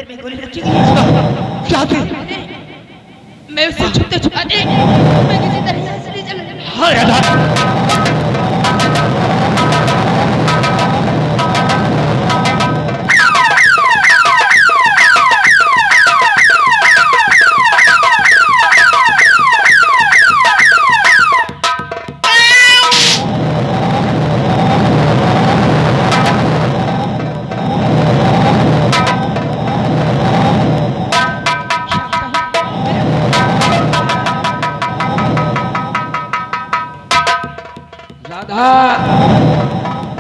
में गोली रखी गई है। क्या थे? मैं उसे छुपते छुपाते मैं किसी तरह यहाँ से नहीं चला। हाँ राधा,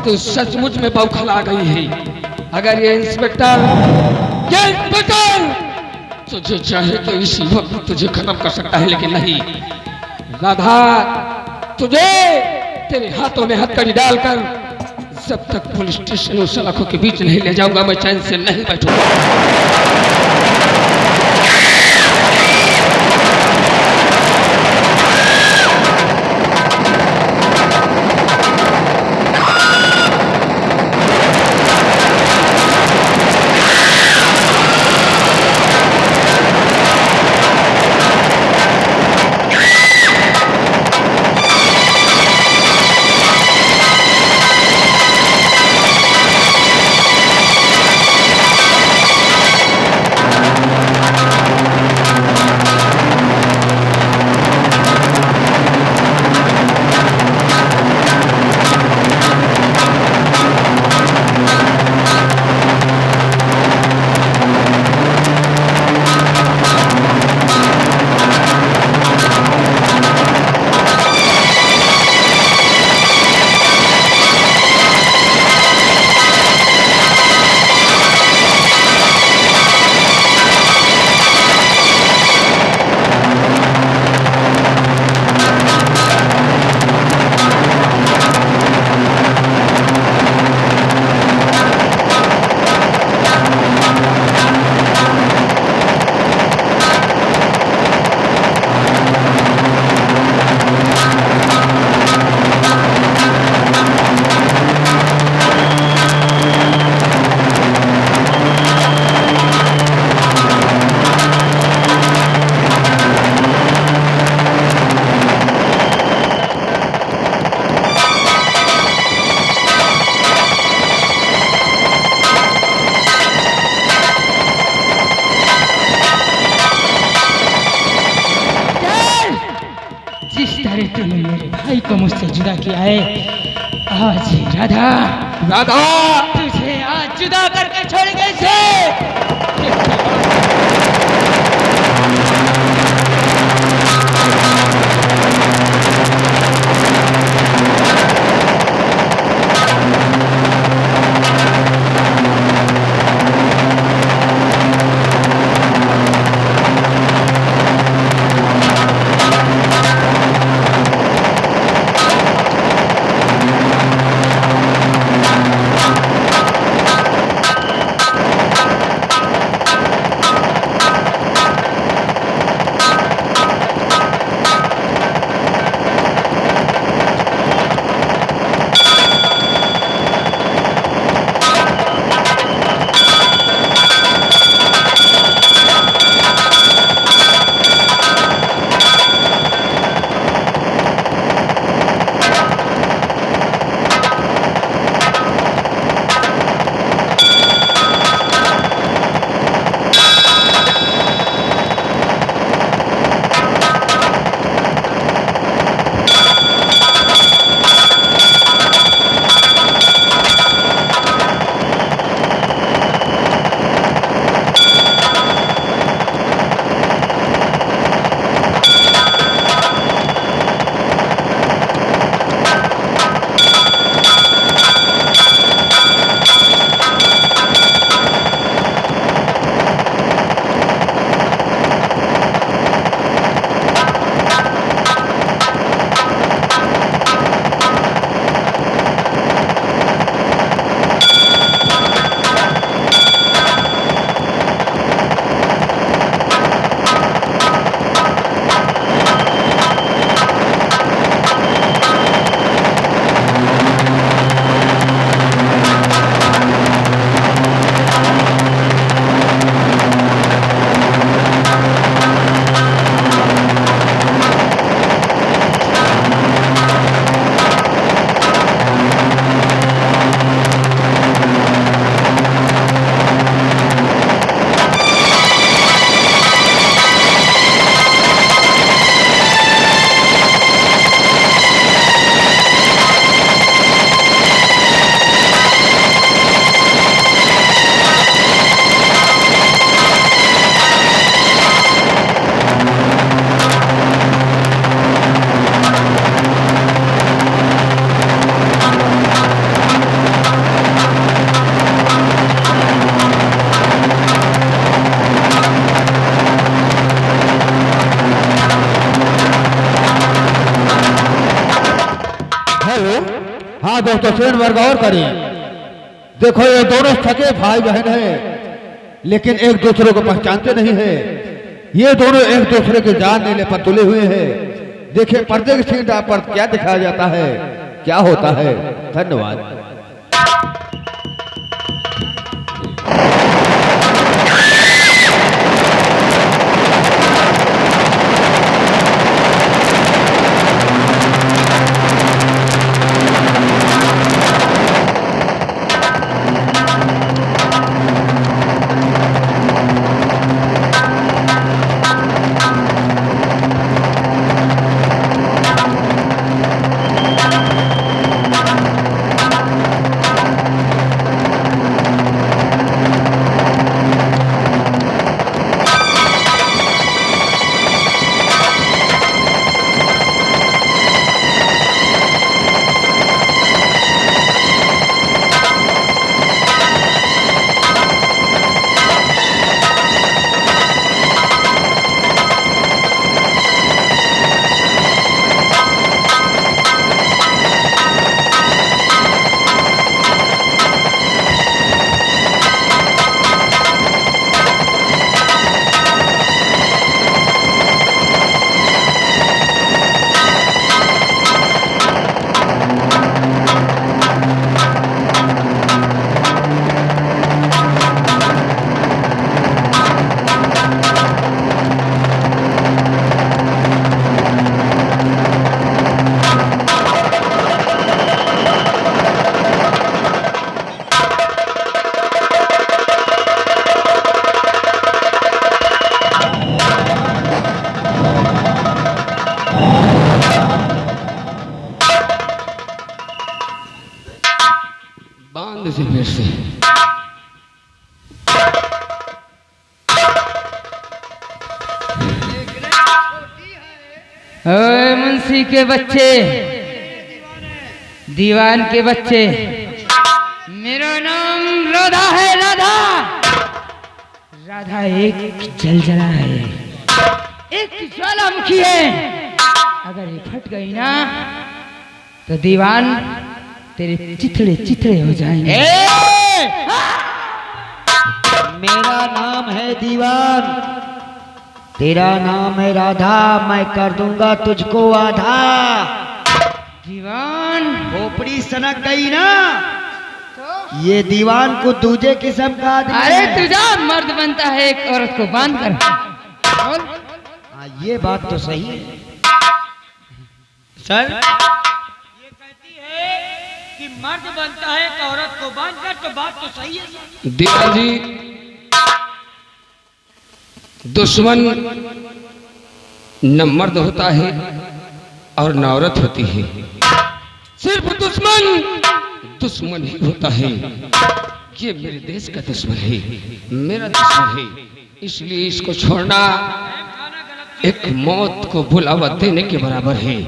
तू सचमुच में बौखला गई है। अगर ये इंस्पेक्टर तुझे चाहे तो इसी वक्त तुझे खत्म कर सकता है, लेकिन नहीं राधा, तुझे तेरे हाथों में हथकड़ी डालकर जब तक पुलिस स्टेशन उस सलाखों के बीच नहीं ले जाऊंगा मैं चैन से नहीं बैठूंगा। तूने मेरे भाई को मुझसे जुदा किया है, आज राधा राधा, तुझे आज जुदा करके छोड़ कैसे? दोस्तों से एक बार गौर करिए। देखो ये दोनों सगे भाई बहन हैं, लेकिन एक दूसरे को पहचानते नहीं है। ये दोनों एक दूसरे की जान लेने पर तुले हुए हैं। देखिए पर्दे की सीट पर क्या दिखाया जाता है, क्या होता है। धन्यवाद। बांध से फिर से ओए मुंशी के बच्चे, दीवान के बच्चे, मेरा नाम राधा है। राधा राधा एक जलजला है, एक ज्वालामुखी है। अगर ये फट गई ना तो दीवान तेरे चिथड़े चिथड़े हो जाएंगे। मेरा नाम है दीवान, तेरा नाम है राधा। मैं कर दूंगा तुझको आधा। दीवान खोपड़ी सनक गई ना, ये दीवान को दूजे किस्म का आदमी अरे है। तुझा मर्द बनता है एक औरत को बांध कर। ये बात तो सही है सर। ये कहती है कि मर्द बनता है एक औरत को बांधकर, तो बात तो सही है। दीवान जी, दुश्मन न मर्द होता है और न औरत होती है। सिर्फ दुश्मन ही होता है। ये मेरे देश का दुश्मन है, मेरा दुश्मन है। इसलिए इसको छोड़ना एक मौत को बुलावा देने के बराबर है।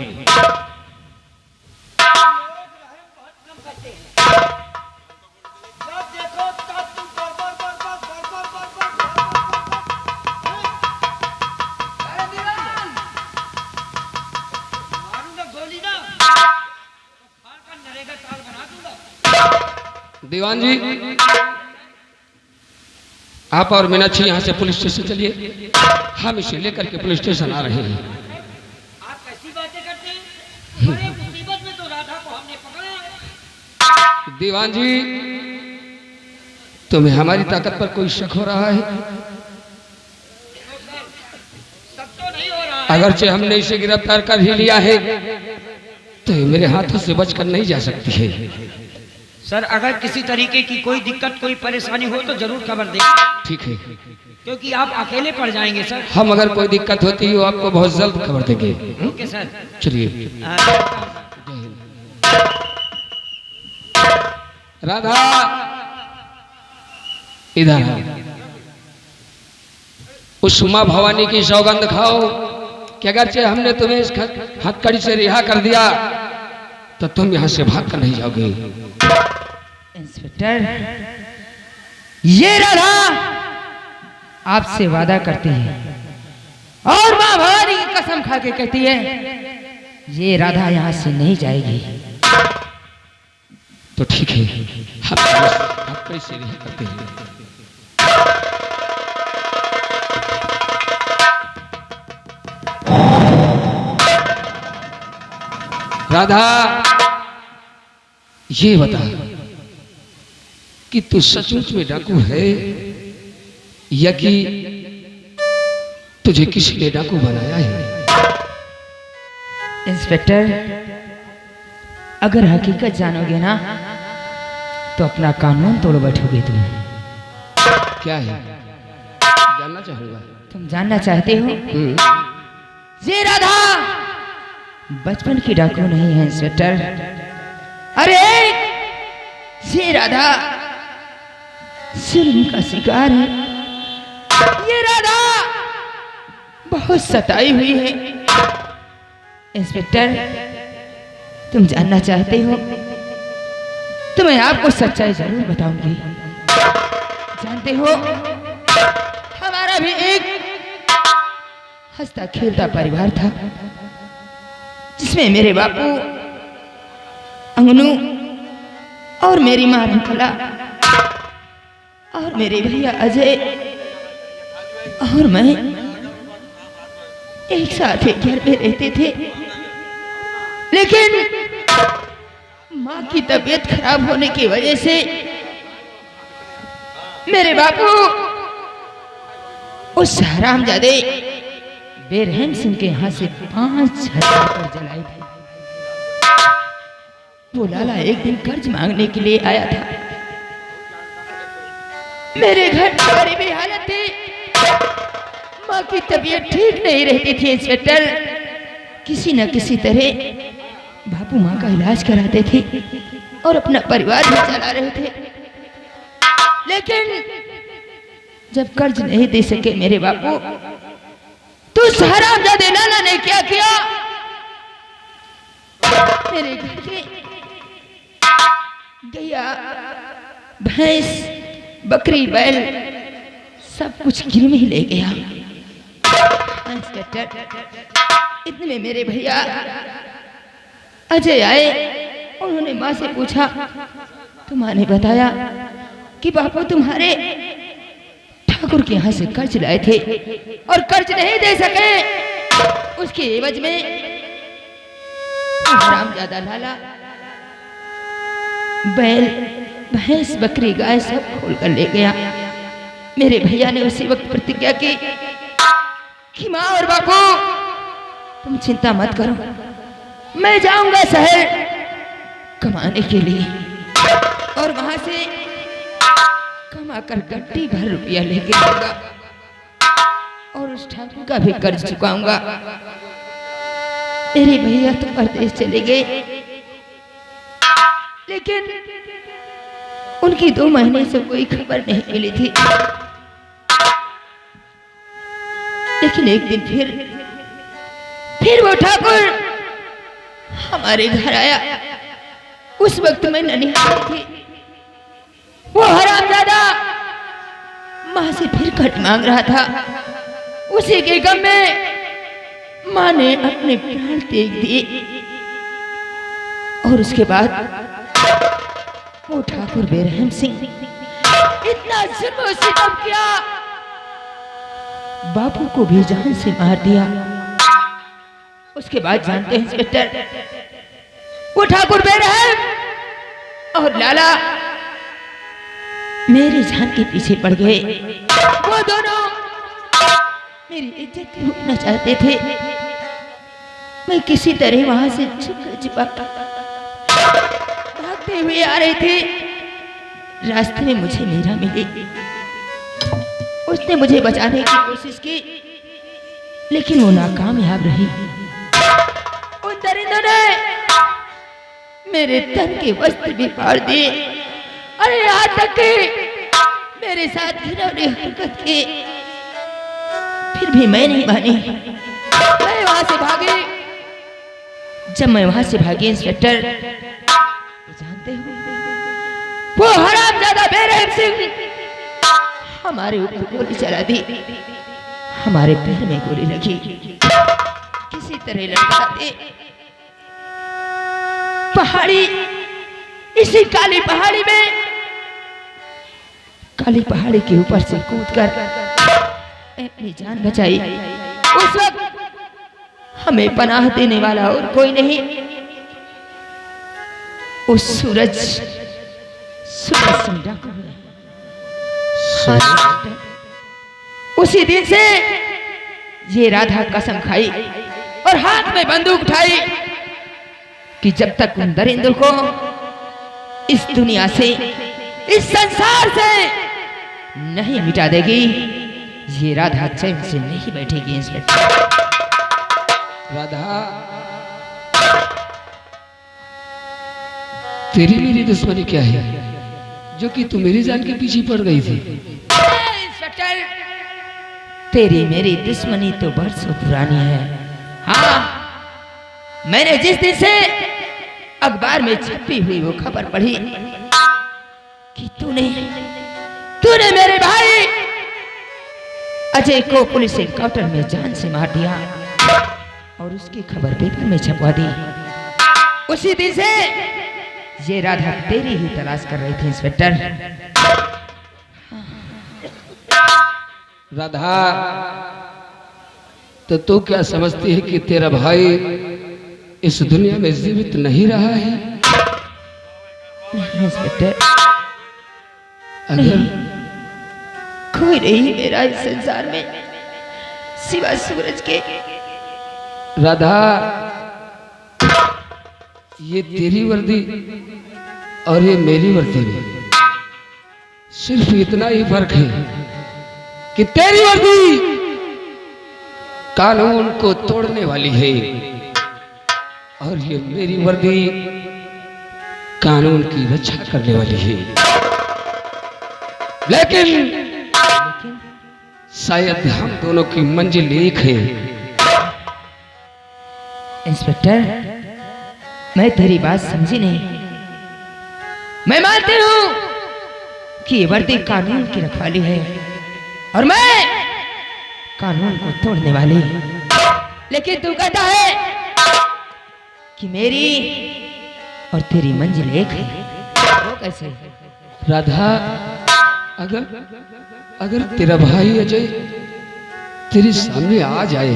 दीवान जी, आप और मीनाक्षी यहाँ से पुलिस स्टेशन चलिए। हम इसे लेकर के पुलिस स्टेशन आ रहे हैं। आप कैसी बातें करते हैं? बड़े मुसीबत में तो राधा को हमने पकड़ा है। दीवान जी, तुम्हें हमारी ताकत पर कोई शक हो रहा है? सब तो नहीं हो रहा है। अगरचे हमने इसे गिरफ्तार कर ही लिया है तो ये मेरे हाथों से बचकर नहीं जा सकती है। सर अगर किसी तरीके की कोई दिक्कत कोई परेशानी हो तो जरूर खबर दें। ठीक है, क्योंकि आप अकेले पड़ जाएंगे सर। हम अगर कोई दिक्कत होती हो आपको बहुत जल्द खबर देंगे। Okay sir. चलिए। राधा इधर आओ। उस उमा भवानी की सौगंध खाओ कि अगरचे हमने तुम्हें इस हथकड़ी से रिहा कर दिया तो तुम यहां से भाग कर नहीं जाओगे। इंस्पेक्टर, ये राधा आपसे वादा करती है और मां भवानी की कसम खा के कहती है ये राधा यहां से नहीं जाएगी। तो ठीक है, हम कैसे नहीं करते हैं। राधा, ये बता कि तू सचमुच में डाकू है या कि तुझे किसी ने डाकू बनाया है? इंस्पेक्टर, अगर हकीकत जानोगे ना तो अपना कानून तोड़ बैठोगे तुम। क्या है जानना चाहूंगा। तुम जानना चाहते हो? ये राधा बचपन की डाकू नहीं है इंस्पेक्टर। अरे ये राधा जुल्म का शिकार है। ये राधा बहुत सताई हुई है। इंस्पेक्टर, तुम जानना चाहते हो तो मैं आपको सच्चाई जरूर बताऊंगी। जानते हो, हमारा भी एक हंसता खेलता परिवार था जिसमें मेरे बापू, अंगनू और मेरी मां रंकला और मेरे भैया अजय और मैं एक साथ एक घर में रहते थे। लेकिन मां की तबीयत खराब होने की वजह से मेरे बापू उस हरामजादे बेरहम सिंह के यहाँ से 5,000 पर जलाए थे। वो लाला एक दिन कर्ज मांगने के लिए आया था। मेरे घर में गरीबी हालत थी, माँ की तबीयत ठीक नहीं रहती थी। इंस्पेक्टर, किसी न किसी तरह बापू माँ का इलाज कराते थे और अपना परिवार भी चला रहे थे। लेकिन जब कर्ज नहीं दे सके मेरे बापू, तो हरामजादे लाला ने क्या किया, मेरे घर के गैया, भैंस, बकरी, बैल सब कुछ गिरवी ले गया। इतने में मेरे भैया अजय आए। उन्होंने माँ से पूछा तो माँ ने बताया कि बापू तुम्हारे ठाकुर के यहाँ से कर्ज लाए थे और कर्ज नहीं दे सके। उसके एवज में हरामजादा लाला बैल, भैंस, बकरी, गाय सब खोल कर ले गया। मेरे भैया ने उसी वक्त प्रतिज्ञा की कि माँ और बापू तुम चिंता मत करो, मैं जाऊंगा शहर कमाने के लिए और वहां से कमाकर गट्टी भर रुपया लेके आऊंगा और उस ठाकुर का भी कर्ज चुकाऊंगा। मेरे भैया तो परदेश चले गए, लेकिन उनकी 2 महीने से कोई खबर नहीं मिली थी। लेकिन एक दिन फिर वो ठाकुर हमारे घर आया। उस वक्त मैं ननिहाल थी। वो हरामजादा माँ से फिर खट मांग रहा था। उसी के गम में माँ ने अपने प्राण त्याग दिए और उसके बाद वो ठाकुर बेरहम सिंह इतना जुल्म और सितम किया, बापू को भी जान से मार दिया। उसके बाद जानते हैं इंस्पेक्टर, वो ठाकुर बेरहम और लाला मेरी जान के पीछे पड़ गए। वो दोनों मेरी इज्जत लूटना चाहते थे। मैं किसी तरह वहां से छिपा भागते हुए आ रहे थे। रास्ते में मुझे मीरा मिली। उसने मुझे बचाने की कोशिश की, लेकिन वो नाकामयाब रही। उन दरिंदों ने मेरे तन के वस्त्र भी फाड़ दिए। अरे यहाँ तक कि मेरे साथ घिनौनी हरकत की, फिर भी मैं नहीं मानी। मैं वहां से भागी। जब मैं वहां से भागी इंस्पेक्टर, जानते हो वो हरामजादा बेरहम सिंह हमारे ऊपर गोली चला दी। हमारे पैर में गोली लगी। किसी तरह लड़का दे पहाड़ी इसी काली पहाड़ी में, काली पहाड़ी के ऊपर से कूदकर अपनी जान बचाई। उस वक्त हमें पनाह देने वाला और कोई नहीं, उस सूरज सिंह डाकू है। हाँ, उसी दिन से ये राधा कसम खाई और हाथ में बंदूक उठाई कि जब तक उन दरिंदों को इस दुनिया से, इस संसार से नहीं मिटा देगी, ये राधा चैन से नहीं बैठेगी। इंस्पेक्टर राधा, तेरी मेरी दुश्मनी क्या है जो कि तू मेरी जान के पीछे पड़ गई थी? इंस्पेक्टर, तेरी मेरी दुश्मनी तो बरसों पुरानी है। हाँ, मैंने जिस दिन से अखबार में छपी हुई वो खबर पढ़ी कि तूने मेरे भाई अजय को पुलिस एनकाउंटर में जान से मार दिया और उसकी खबर पेपर में छपवा दी, उसी दिन से ये राधा तेरी ही तलाश कर रही थी। इंस्पेक्टर राधा, तो तू क्या समझती है कि तेरा भाई इस दुनिया में जीवित नहीं रहा है? इंस्पेक्टर, अगर कोई नहीं मेरा इस संसार में सिवा सूरज के। राधा, ये तेरी वर्दी और ये मेरी वर्दी में सिर्फ इतना ही फर्क है कि तेरी वर्दी कानून को तोड़ने वाली है और ये मेरी वर्दी कानून की रक्षा करने वाली है। लेकिन शायद हम दोनों की मंजिल एक है। इंस्पेक्टर, मैं तेरी बात समझी नहीं। मैं मानती हूँ कि ये वर्दी कानून की रखवाली है और मैं कानून को तोड़ने वाली, लेकिन तू कहता है कि मेरी और तेरी मंजिल एक है, वो कैसे? राधा, अगर तेरा भाई अजय तेरे सामने आ जाए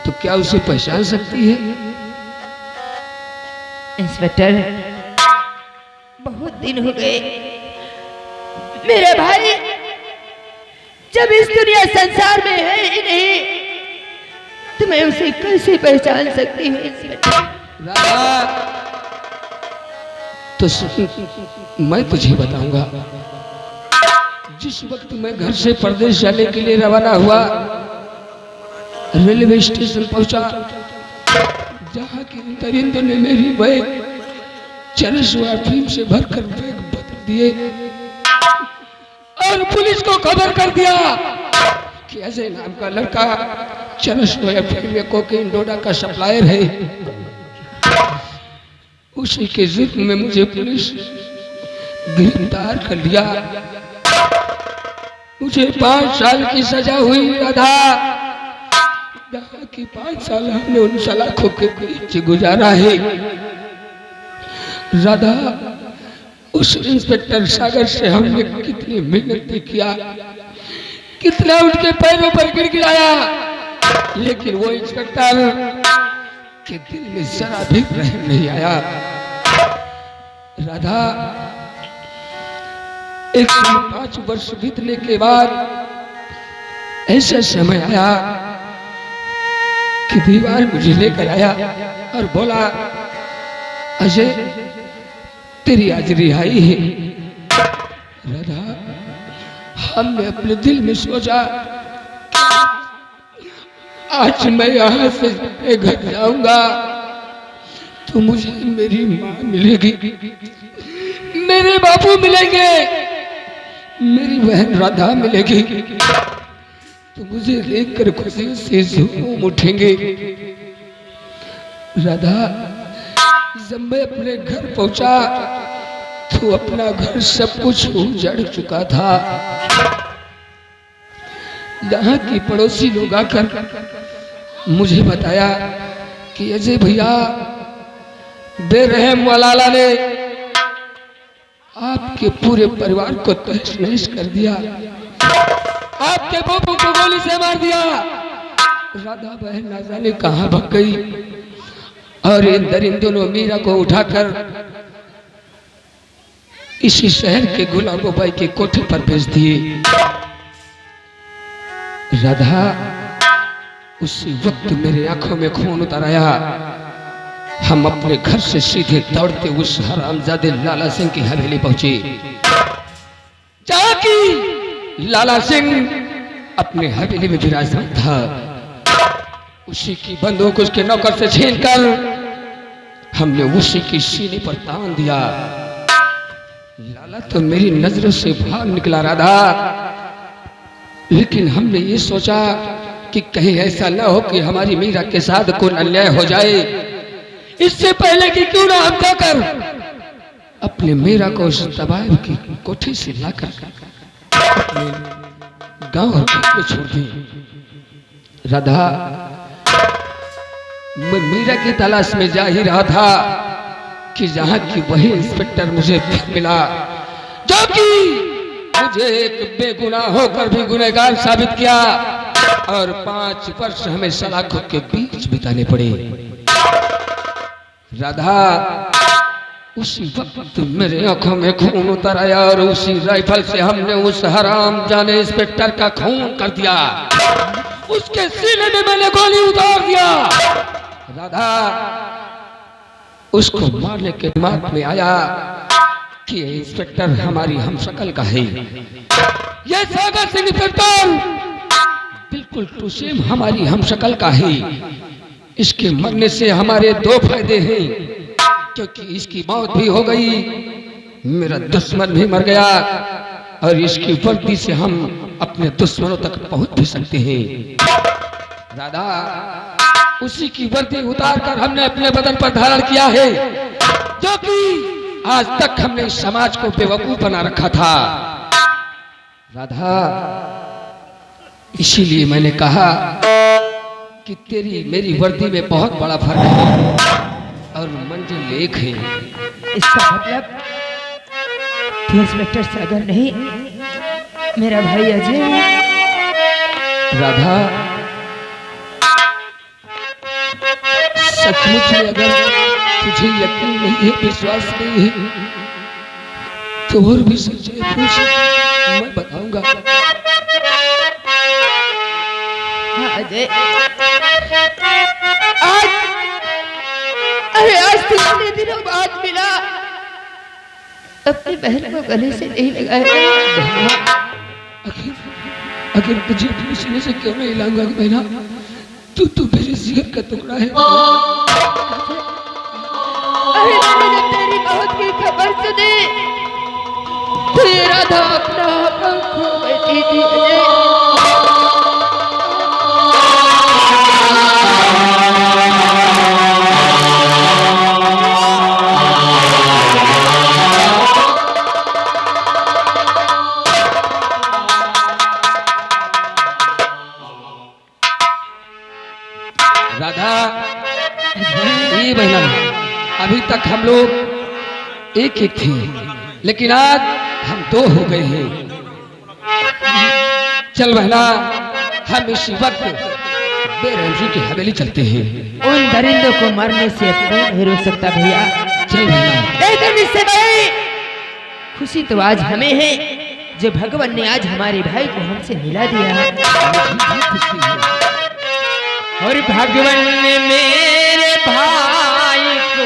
तो क्या उसे पहचान सकती है? इंस्पेक्टर, बहुत दिन हो गए, मेरे भाई जब इस दुनिया संसार में है ही नहीं तो मैं उसे कैसे पहचान सकती हूँ? इंस्पेक्टर राधा, तो मैं तुझे बताऊंगा। जिस वक्त मैं घर से परदेश जाने के लिए रवाना हुआ, रेलवे स्टेशन पहुंचा, जहां की दरिंदों ने मेरी बैग चरस व अफीम से भरकर बैग बदल दिए और पुलिस को खबर कर दिया कि अजय नाम का लड़का चरस व अफीम में कोकीन डोडा का सप्लायर है। उसी के जुर्म में मुझे पुलिस गिरफ्तार कर लिया। मुझे 5 साल की सजा हुई। राधा, जहाँ की 5 साल हमने उन सलाखों के बीच गुजारा है। राधा, उस इंस्पेक्टर सागर से हमने कितनी मेहनत किया, कितना उनके पैरों पर गिड़गिड़ाया, लेकिन वो इंस्पेक्टर के दिल में जरा भी रहम नहीं आया। राधा, 105 वर्ष बीतने के बाद ऐसा समय आया कि दीवार मुझे लेकर आया और बोला, अजय तेरी आज रिहाई है। राधा, हमने अपने दिल में सोचा आज मैं यहाँ से घर जाऊंगा तो मुझे मेरी माँ मिलेगी, मेरे बाबू मिलेंगे, मेरी बहन राधा मिलेगी, तो मुझे देखकर खुशी से झूम उठेंगे। राधा, जब मैं अपने घर पहुंचा तो अपना घर सब कुछ उजड़ चुका था। यहाँ की पड़ोसी लोग आकर मुझे बताया कि अजय भैया बेरहम मलाला ने आपके पूरे परिवार को तहस नहस कर दिया, आपके बापू को गोली से मार दिया। राधा बहन ना जाने कहां भाग गई और इन दरिंदों ने मीरा को उठाकर इसी शहर के गुलाबो बाई के कोठे पर भेज दिए। राधा, उसी वक्त मेरे आंखों में खून उतर आया। हम अपने घर से सीधे दौड़ते उस हरामजादे लाला सिंह की हवेली पहुंचे, जहां की लाला सिंह अपने हवेली में विराजमान था। उसी की बंदूक उसके नौकर से छीनकर हमने उसी की सीने पर तान दिया। लाला तो मेरी नजरों से बाहर निकला राधा, लेकिन हमने ये सोचा कि कहीं ऐसा न हो कि हमारी मीरा के साथ कोई अन्याय हो जाए। इससे पहले कि क्यों ना हम जाकर अपने मीरा को उस तबायब की कोठी से लाकर अपने गांव और में छोड़ दी। राधा, मैं मीरा की तलाश में जा ही रहा था कि जहां की वही इंस्पेक्टर मुझे मिला, जो कि मुझे एक बेगुनाह होकर भी गुनहगार साबित किया और 5 वर्ष हमें सलाखों के बीच बिताने पड़े। राधा, उसी वक्त मेरे आंखों में खून उतर आया और उसी राइफल से हमने उस हराम जाने इंस्पेक्टर का खून कर दिया। उसके सीने में मैंने गोली उतार दिया। राधा, उसको मारने के दिमाग में आया कि इंस्पेक्टर हमारी हमशक्ल का है। यह सागर सिंह इंस्पेक्टर बिल्कुल टू सेम हमारी हमशक्ल का है। इसके मरने से हमारे 2 फायदे हैं, क्योंकि इसकी मौत भी हो गई, मेरा दुश्मन भी मर गया और इसकी वर्दी से हम अपने दुश्मनों तक पहुंच भी सकते हैं। राधा, उसी की वर्दी उतार कर हमने अपने बदन पर धारण किया है, जो कि आज तक हमने इस समाज को बेवकूफ बना रखा था। राधा, इसीलिए मैंने कहा कि तेरी मेरी वर्दी में बहुत बड़ा फर्क है और मंजिल एक है। इसका मतलब तू इंस्पेक्टर सागर नहीं, मेरा भाई अजय। राधा, सचमुच में अगर तुझे यकीन नहीं है, विश्वास नहीं है, तो और भी सच्चाई पूछ, मैं बताऊंगा। अजय, आज कितने दिनों बाद मिला, अपनी बहन को गले से नहीं लगाया। अगर तुझे अपने सीने से क्यों नहीं लाऊंगा बहना, तू मेरे जिगर का टुकड़ा है। अरे मैंने जब तेरी मौत की खबर सुनी तो ये राधा अपना आप खो बैठी थी। राधा, ये बहना, अभी तक हम लोग एक थे, लेकिन आज हम 2 हो गए हैं। चल बहना, हम इसी वक्त बेरहम सिंह की हवेली चलते हैं। उन दरिंदों को मरने से कोई नहीं रोक सकता भैया। चल बहना। लेकिन इससे बड़ी खुशी तो आज हमें है, जो भगवान ने आज हमारे भाई को हमसे मिला दिया है। और भगवान ने मेरे भाई को